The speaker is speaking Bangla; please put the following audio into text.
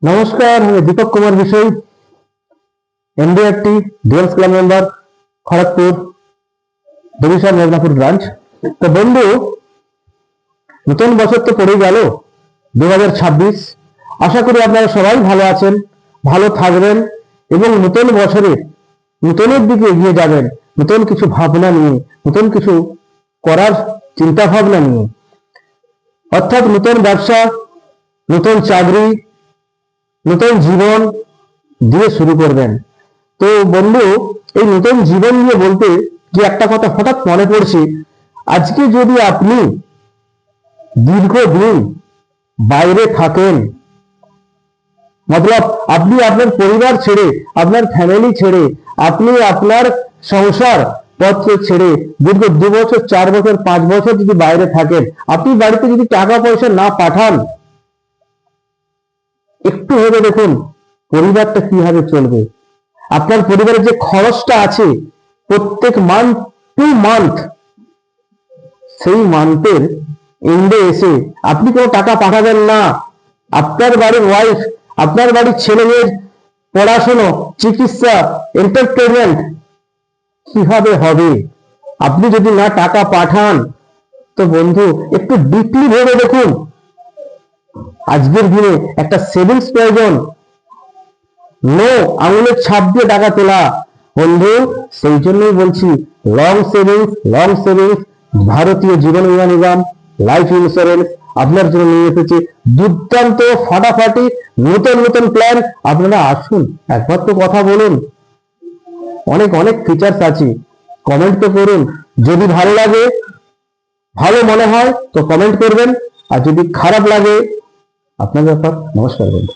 নমস্কার, আমি দীপক কুমার বিষয়, এমডিআরটি ডিএলস club member, Kharagpur division, Medinipur branch. তো বন্ধু, নতুন বছর তো পড়ে গেল 2026। আশা করি আপনারা সবাই ভালো আছেন, ভালো থাকবেন এবং নতুন বছরে নতুনের দিকে এগিয়ে যাবেন, নতুন কিছু ভাবনা নিয়ে, নতুন কিছু করার চিন্তা ভাবনা নিয়ে, অর্থাৎ নতুন ব্যবসা, নতুন চাকরি, নতুন জীবন দিয়ে শুরু করবেন। তো বন্ধু, এই নতুন জীবন নিয়ে বলতে যে একটা কথা হঠাৎ মনে পড়ছে, আজকে যদি আপনি দীর্ঘদিন বাইরে থাকেন, মতলব আপনি আপনার পরিবার ছেড়ে, আপনার ফ্যামিলি ছেড়ে, আপনি আপনার সংসার পত্র ছেড়ে দীর্ঘ 2 বছর, 4 বছর, 5 বছর যদি বাইরে থাকেন, আপনি বাড়িতে যদি টাকা পয়সা না পাঠান, একটু ভেবে দেখুন পরিবারটা কিভাবে চলবে। আপনার পরিবারের যে খরচটা আছে প্রত্যেক মান্থ টু মান্থ, সেই মান্থের এন্ডে এসে আপনি কোনো টাকা পাঠাবেন না, আপনার বাড়ির ওয়াইফ, আপনার বাড়ির ছেলে মেয়ের পড়াশোনা, চিকিৎসা, এন্টারটেনমেন্ট কিভাবে হবে আপনি যদি না টাকা পাঠান? তো বন্ধু, একটু ডিপলি ভেবে দেখুন, আজকের দিনে একটা সেভিংস প্রয়োজন। নো আঙুলের ছাপ দিয়ে টাকা তোলা বন্ধু, সেই জন্যই বলছি লং সেভিংস ভারতীয় জীবন বীমা নিগম লাইফ ইন্স্যুরেন্স আপনার জন্য নিয়ে এসেছে দুর্দান্ত ফাটাফাটি নতুন নতুন প্ল্যান। আপনারা আসুন, একবার তো কথা বলুন, অনেক অনেক ফিচার্স আছে, কমেন্ট তো করুন। যদি ভালো লাগে, ভালো মনে হয় তো কমেন্ট করবেন, আর যদি খারাপ লাগে আপনার ব্যাপার। নমস্কার বন্ধু।